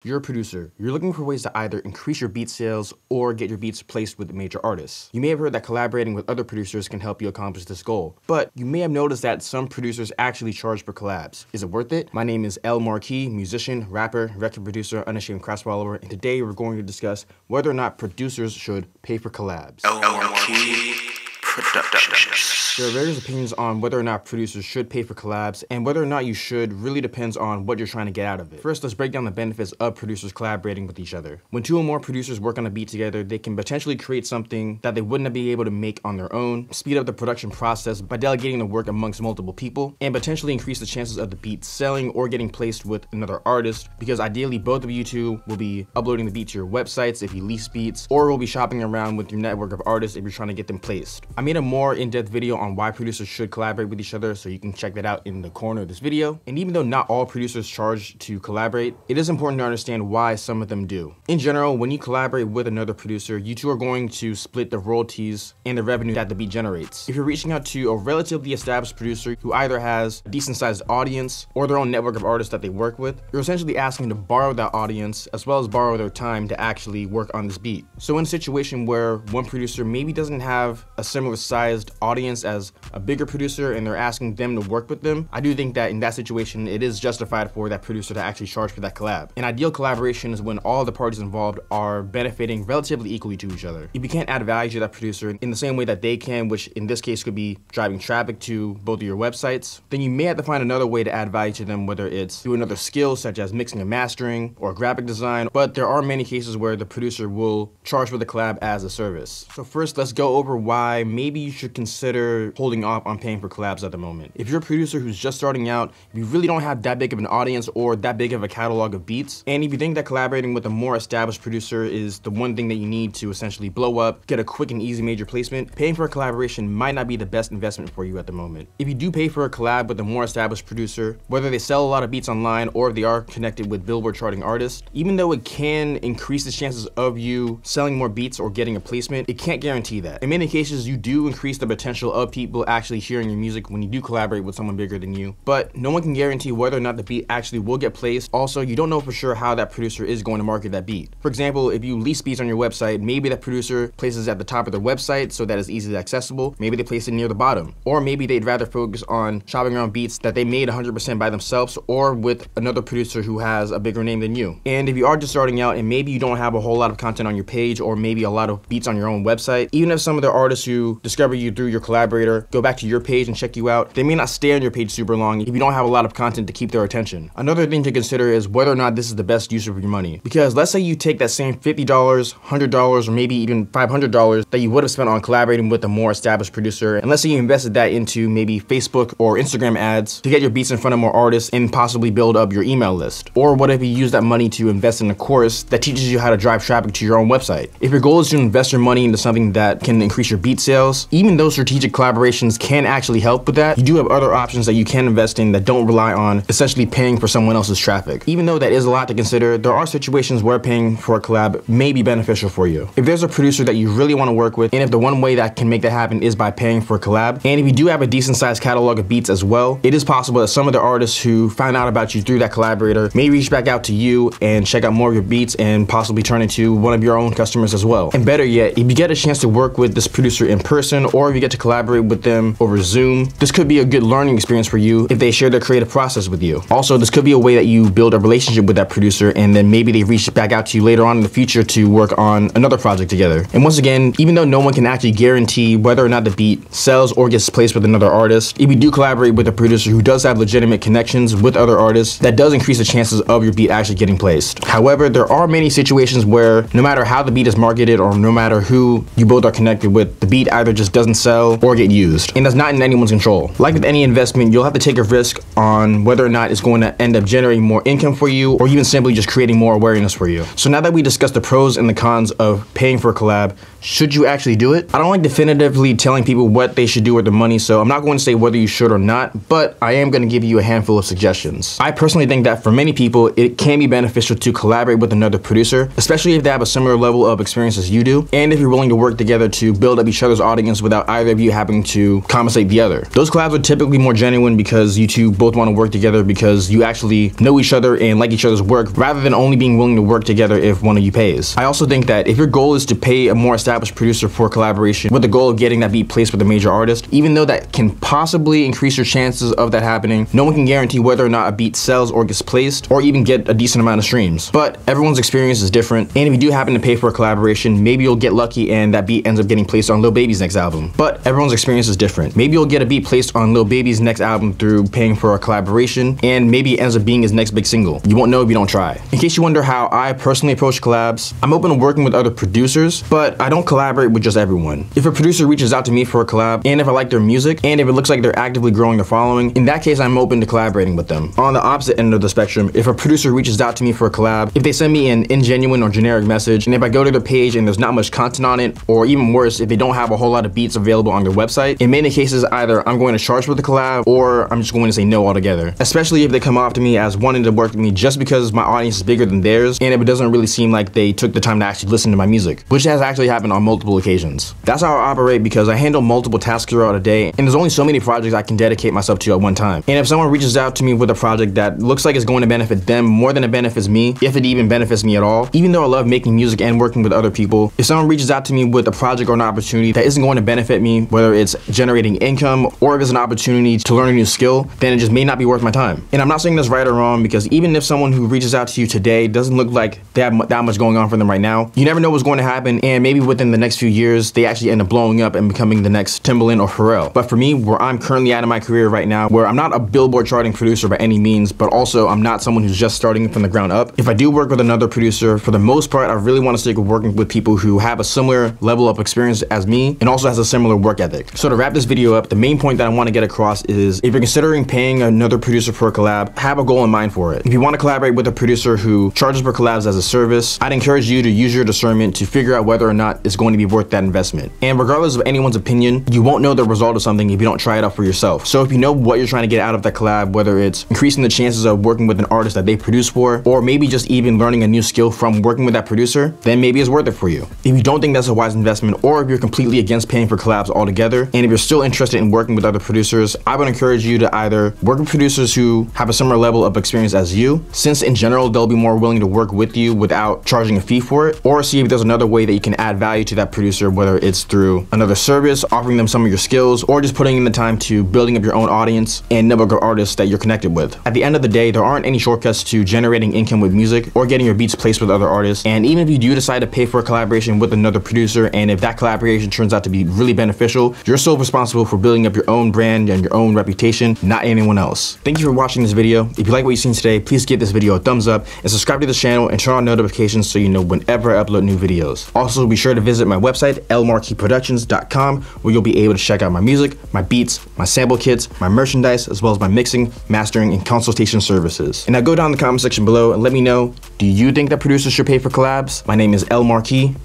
You're a producer. You're looking for ways to either increase your beat sales or get your beats placed with major artists. You may have heard that collaborating with other producers can help you accomplish this goal, but you may have noticed that some producers actually charge for collabs. Is it worth it? My name is El Marquis, musician, rapper, record producer, unashamed crowd follower, and today we're going to discuss whether or not producers should pay for collabs. El Marquis Productions. There are various opinions on whether or not producers should pay for collabs, and whether or not you should really depends on what you're trying to get out of it. First, let's break down the benefits of producers collaborating with each other. When two or more producers work on a beat together, they can potentially create something that they wouldn't be able to make on their own, speed up the production process by delegating the work amongst multiple people, and potentially increase the chances of the beat selling or getting placed with another artist, because ideally both of you two will be uploading the beat to your websites if you lease beats, or will be shopping around with your network of artists if you're trying to get them placed. I made a more in-depth video on why producers should collaborate with each other, so you can check that out in the corner of this video. And even though not all producers charge to collaborate, it is important to understand why some of them do. In general, when you collaborate with another producer, you two are going to split the royalties and the revenue that the beat generates. If you're reaching out to a relatively established producer who either has a decent sized audience or their own network of artists that they work with, you're essentially asking to borrow that audience as well as borrow their time to actually work on this beat. So in a situation where one producer maybe doesn't have a similar sized audience as a bigger producer and they're asking them to work with them, I do think that in that situation it is justified for that producer to actually charge for that collab. An ideal collaboration is when all the parties involved are benefiting relatively equally to each other. If you can't add value to that producer in the same way that they can, which in this case could be driving traffic to both of your websites, then you may have to find another way to add value to them, whether it's through another skill such as mixing and mastering or graphic design. But there are many cases where the producer will charge for the collab as a service. So first, let's go over why maybe you should consider holding off on paying for collabs at the moment. If you're a producer who's just starting out, if you really don't have that big of an audience or that big of a catalog of beats, and if you think that collaborating with a more established producer is the one thing that you need to essentially blow up, get a quick and easy major placement, paying for a collaboration might not be the best investment for you at the moment. If you do pay for a collab with a more established producer, whether they sell a lot of beats online or if they are connected with Billboard charting artists, even though it can increase the chances of you selling more beats or getting a placement, it can't guarantee that. In many cases, you do increase the potential of people actually hearing your music when you do collaborate with someone bigger than you, but no one can guarantee whether or not the beat actually will get placed. Also, you don't know for sure how that producer is going to market that beat. For example, if you lease beats on your website, maybe that producer places it at the top of their website so that it's easily accessible. Maybe they place it near the bottom, or maybe they'd rather focus on shopping around beats that they made 100% by themselves or with another producer who has a bigger name than you. And if you are just starting out and maybe you don't have a whole lot of content on your page or maybe a lot of beats on your own website, even if some of the artists who discover you through your collaborator go back to your page and check you out, they may not stay on your page super long if you don't have a lot of content to keep their attention. Another thing to consider is whether or not this is the best use of your money. Because let's say you take that same $50, $100, or maybe even $500 that you would have spent on collaborating with a more established producer, and let's say you invested that into maybe Facebook or Instagram ads to get your beats in front of more artists and possibly build up your email list. Or what if you use that money to invest in a course that teaches you how to drive traffic to your own website? If your goal is to invest your money into something that can increase your beat sales, even though strategic collaborations can actually help with that, you do have other options that you can invest in that don't rely on essentially paying for someone else's traffic. Even though that is a lot to consider, there are situations where paying for a collab may be beneficial for you. If there's a producer that you really want to work with, and if the one way that can make that happen is by paying for a collab, and if you do have a decent sized catalog of beats as well, it is possible that some of the artists who find out about you through that collaborator may reach back out to you and check out more of your beats and possibly turn into one of your own customers as well. And better yet, if you get a chance to work with this producer in person, or if you get to collaborate with them over Zoom, this could be a good learning experience for you if they share their creative process with you. Also, this could be a way that you build a relationship with that producer, and then maybe they reach back out to you later on in the future to work on another project together. And once again, even though no one can actually guarantee whether or not the beat sells or gets placed with another artist, if you do collaborate with a producer who does have legitimate connections with other artists, that does increase the chances of your beat actually getting placed. However, there are many situations where no matter how the beat is marketed or no matter who you both are connected with, the beat either just doesn't sell or get used, and that's not in anyone's control. Like with any investment, you'll have to take a risk on whether or not it's going to end up generating more income for you or even simply just creating more awareness for you. So now that we discussed the pros and the cons of paying for a collab, should you actually do it? I don't like definitively telling people what they should do with their money, so I'm not going to say whether you should or not, but I am going to give you a handful of suggestions. I personally think that for many people, it can be beneficial to collaborate with another producer, especially if they have a similar level of experience as you do, and if you're willing to work together to build up each other's audience without either of you having to compensate the other. Those collabs are typically more genuine because you two both want to work together because you actually know each other and like each other's work, rather than only being willing to work together if one of you pays. I also think that if your goal is to pay a more established producer for a collaboration with the goal of getting that beat placed with a major artist, even though that can possibly increase your chances of that happening, no one can guarantee whether or not a beat sells or gets placed or even get a decent amount of streams. But everyone's experience is different, and if you do happen to pay for a collaboration, maybe you'll get lucky and that beat ends up getting placed on Lil Baby's next album. But everyone's experience is different. Maybe you'll get a beat placed on Lil Baby's next album through paying for a collaboration, and maybe it ends up being his next big single. You won't know if you don't try. In case you wonder how I personally approach collabs, I'm open to working with other producers, but I don't collaborate with just everyone. If a producer reaches out to me for a collab, and if I like their music, and if it looks like they're actively growing their following, in that case I'm open to collaborating with them. On the opposite end of the spectrum, if a producer reaches out to me for a collab, if they send me an ingenuine or generic message, and if I go to their page and there's not much content on it, or even worse, if they don't have a whole lot of beats available on their website, in many cases either I'm going to charge for the collab or I'm just going to say no altogether. Especially if they come off to me as wanting to work with me just because my audience is bigger than theirs, and if it doesn't really seem like they took the time to actually listen to my music, which has actually happened on multiple occasions. That's how I operate because I handle multiple tasks throughout a day, and there's only so many projects I can dedicate myself to at one time. And if someone reaches out to me with a project that looks like it's going to benefit them more than it benefits me, if it even benefits me at all, even though I love making music and working with other people, if someone reaches out to me with a project or an opportunity that isn't going to benefit me, whether it's generating income or if it's an opportunity to learn a new skill, then it just may not be worth my time. And I'm not saying this right or wrong, because even if someone who reaches out to you today doesn't look like they have that much going on for them right now, you never know what's going to happen, and maybe within the next few years they actually end up blowing up and becoming the next Timbaland or Pharrell. But for me, where I'm currently at in my career right now, where I'm not a Billboard charting producer by any means, but also I'm not someone who's just starting from the ground up, if I do work with another producer, for the most part I really want to stick with working with people who have a similar level of experience as me and also has a similar work ethic. So to wrap this video up, the main point that I want to get across is, if you're considering paying another producer for a collab, have a goal in mind for it. If you want to collaborate with a producer who charges for collabs as a service, I'd encourage you to use your discernment to figure out whether or not it's going to be worth that investment. And regardless of anyone's opinion, you won't know the result of something if you don't try it out for yourself. So if you know what you're trying to get out of that collab, whether it's increasing the chances of working with an artist that they produce for, or maybe just even learning a new skill from working with that producer, then maybe it's worth it for you. If you don't think that's a wise investment, or if you're completely against paying for collabs altogether, and if you're still interested in working with other producers, I would encourage you to either work with producers who have a similar level of experience as you, since in general they'll be more willing to work with you without charging a fee for it, or see if there's another way that you can add value to that producer, whether it's through another service, offering them some of your skills, or just putting in the time to building up your own audience and network of artists that you're connected with. At the end of the day, there aren't any shortcuts to generating income with music or getting your beats placed with other artists, and even if you do decide to pay for a collaboration with another producer, and if that collaboration turns out to be really beneficial, you're still responsible for building up your own brand and your own reputation, not anyone else. Thank you for watching this video. If you like what you've seen today, please give this video a thumbs up and subscribe to this channel and turn on notifications so you know whenever I upload new videos. Also, be sure to visit my website, lmarquisproductions.com, where you'll be able to check out my music, my beats, my sample kits, my merchandise, as well as my mixing, mastering, and consultation services. And now go down in the comment section below and let me know, do you think that producers should pay for collabs? My name is L Marquis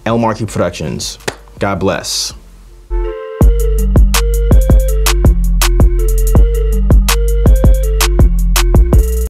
Productions. God bless.